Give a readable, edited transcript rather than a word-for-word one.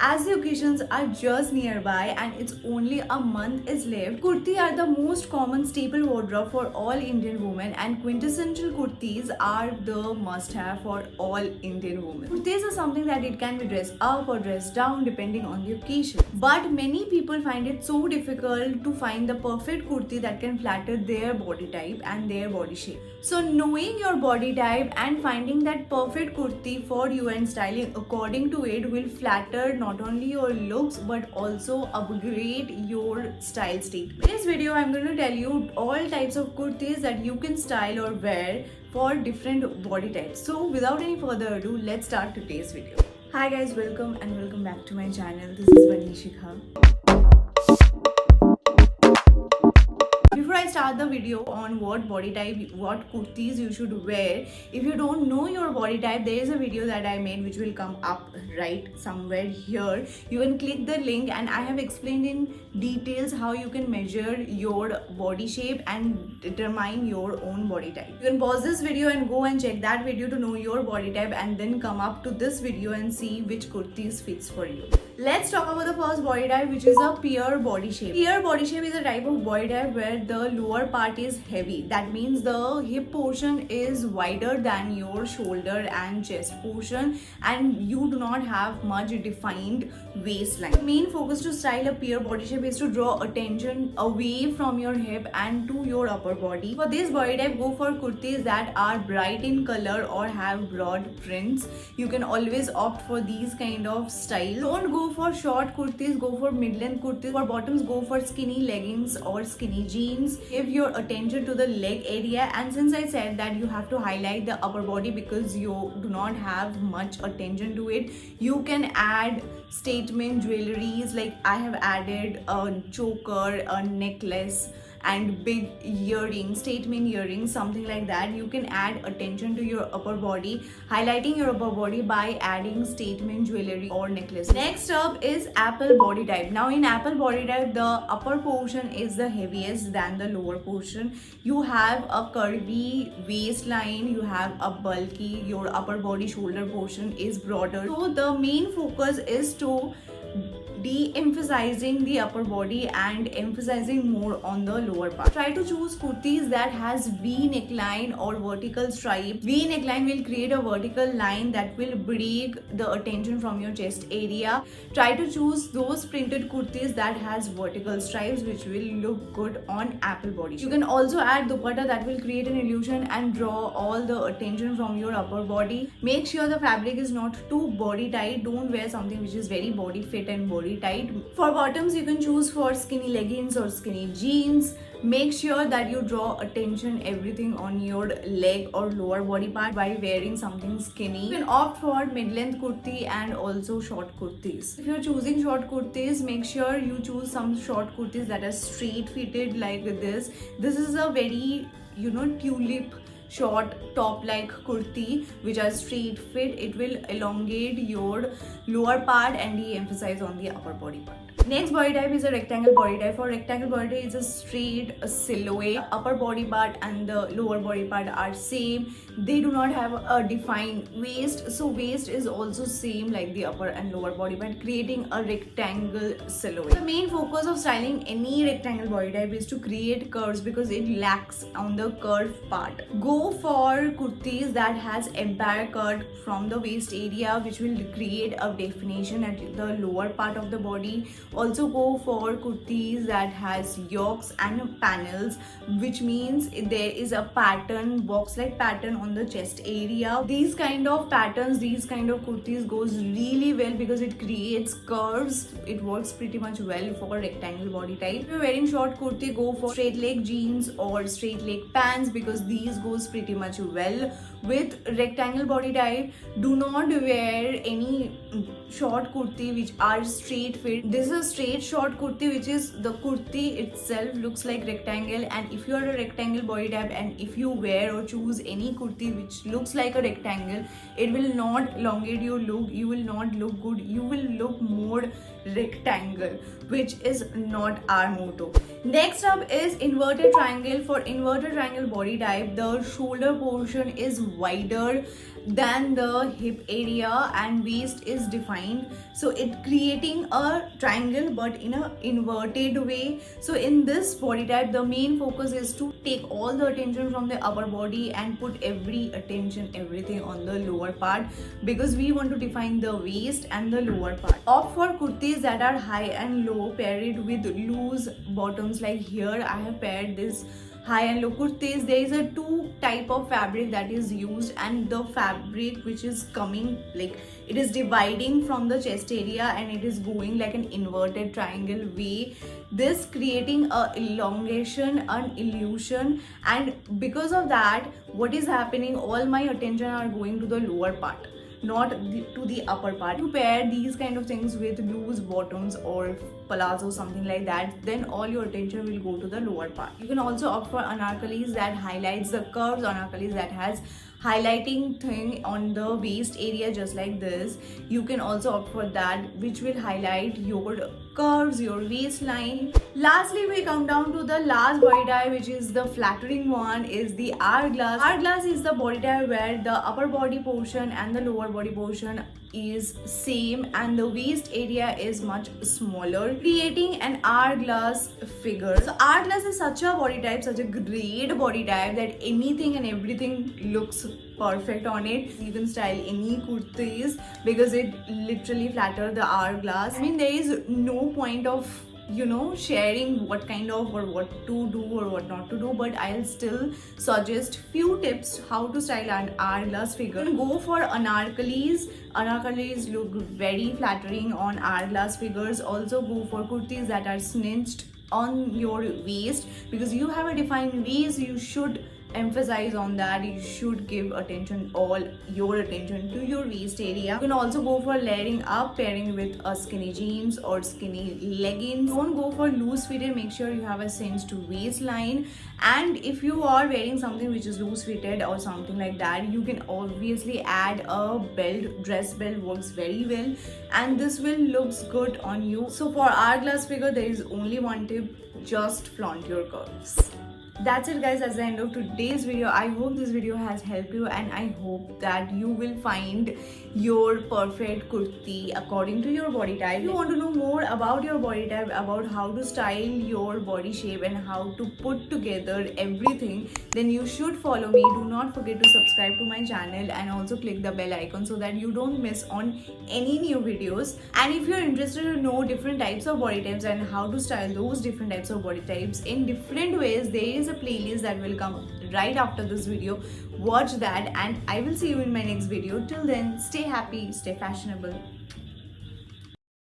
as the occasions are just nearby and it's only a month is left, kurti are the most common staple wardrobe for all Indian women, and quintessential kurtis are the must-have for all Indian women. Kurtis are something that it can be dressed up or dressed down depending on the occasion. But many people find it so difficult to find the perfect kurti that can flatter their body type and their body shape. So knowing your body type and finding that perfect kurti for you and styling according to it will flatter not only your looks but also upgrade your style statement. In this video, I'm going to tell you all types of kurtis that you can style or wear for different body types. So without any further ado, let's start today's video. Hi guys, welcome back to my channel. This is Vanishika. Before I start the video on what body type, what kurtis you should wear, if you don't know your body type, there is a video that I made which will come up right somewhere here. You can click the link and I have explained in details how you can measure your body shape and determine your own body type. You can pause this video and go and check that video to know your body type and then come up to this video and see which kurtis fits for you. Let's talk about the first body type, which is a pear body shape. Pear body shape is a type of body type where the lower part is heavy. That means the hip portion is wider than your shoulder and chest portion, and you do not have much defined waistline. The main focus to style a pear body shape is to draw attention away from your hip and to your upper body. For this body type, go for kurtis that are bright in color or have broad prints. You can always opt for these kind of styles. Don't go for short kurtis, go for mid-length kurtis. For bottoms, go for skinny leggings or skinny jeans. Give your attention to the leg area, and since I said that you have to highlight the upper body because you do not have much attention to it, you can add statement jewelries. Like I have added a choker, a necklace and big earrings, statement earrings, something like that. You can add attention to your upper body, highlighting your upper body by adding statement jewelry or necklace. Next up is apple body type. Now in apple body type, the upper portion is the heaviest than the lower portion. You have a curvy waistline, you have a bulky, your upper body shoulder portion is broader. So the main focus is to de-emphasizing the upper body and emphasizing more on the lower part. Try to choose kurtis that has V neckline or vertical stripe. V neckline will create a vertical line that will break the attention from your chest area. Try to choose those printed kurtis that has vertical stripes, which will look good on apple body. You can also add dupatta that will create an illusion and draw all the attention from your upper body. Make sure the fabric is not too body tight. Don't wear something which is very body fit and body tight. For bottoms, you can choose for skinny leggings or skinny jeans. Make sure that you draw attention everything on your leg or lower body part by wearing something skinny. You can opt for mid-length kurti and also short kurtis. If you're choosing short kurtis, make sure you choose some short kurtis that are straight fitted like this. This is a very tulip short top like kurti which are straight fit. It will elongate your lower part and de-emphasize on the upper body part. Next body type is a rectangle body type. For rectangle body type, it's a straight silhouette. Upper body part and the lower body part are same. They do not have a defined waist, so waist is also same like the upper and lower body part, creating a rectangle silhouette. The main focus of styling any rectangle body type is to create curves because it lacks on the curve part. Go for kurtis that has empire cut from the waist area, which will create a definition at the lower part of the body. Also go for kurtis that has yokes and panels, which means there is a pattern, box like pattern on the chest area. These kind of patterns, these kind of kurtis goes really well because it creates curves. It works pretty much well for rectangle body type. If you're wearing short kurti, go for straight leg jeans or straight leg pants because these goes pretty much well with rectangle body type. Do not wear any short kurti which are straight fit. This is a straight short kurti, which is the kurti itself looks like rectangle, and if you are a rectangle body type and if you wear or choose any kurti which looks like a rectangle, it will not elongate your look. You will not look good. You will look more rectangle, which is not our motto. Next up is inverted triangle. For inverted triangle body type, the shoulder portion is wider than the hip area, and waist is defined, so it creating a triangle but in a inverted way. So in this body type, the main focus is to take all the attention from the upper body and put everything on the lower part, because we want to define the waist and the lower part. Opt for kurtis that are high and low, pair it with loose bottoms. Like here I have paired this high and low kurtis. There is a two type of fabric that is used, and the fabric which is coming, like it is dividing from the chest area and it is going like an inverted triangle way, this creating a elongation, an illusion. And because of that, what is happening, all my attention are going to the lower part, not to the upper part. You pair these kind of things with loose bottoms or palazzo, something like that, then all your attention will go to the lower part. You can also opt for anarkalis that highlights the curves, anarkalis that has highlighting thing on the waist area, just like this. You can also opt for that, which will highlight your curves, your waistline. Lastly, we come down to the last body type, which is the flattering one, is the hourglass. Hourglass is the body type where the upper body portion and the lower body portion is same and the waist area is much smaller, creating an hourglass figure. So hourglass is such a body type, such a great body type, that anything and everything looks perfect on it. You can style any kurtis because it literally flatters the hourglass. I mean, there is no point of sharing what kind of or what to do or what not to do, but I'll still suggest few tips how to style an hourglass figure. Go for anarkalis. Anarkalis look very flattering on hourglass figures. Also go for kurtis that are cinched on your waist, because you have a defined waist, you should emphasize on that. You should give attention, all your attention to your waist area. You can also go for layering up, pairing with a skinny jeans or skinny leggings. Don't go for loose fitted, make sure you have a cinched waistline. And if you are wearing something which is loose fitted or something like that, you can obviously add a belt. Dress belt works very well and this will looks good on you. So for hourglass figure, there is only one tip: just flaunt your curves. That's it guys, that's the end of today's video. I hope this video has helped you and I hope that you will find your perfect kurti according to your body type. If you want to know more about your body type, about how to style your body shape and how to put together everything, then you should follow me. Do not forget to subscribe to my channel and also click the bell icon so that you don't miss on any new videos. And if you're interested to know different types of body types and how to style those different types of body types in different ways, there is a playlist that will come right after this video. Watch that and I will see you in my next video. Till then, stay happy, stay fashionable.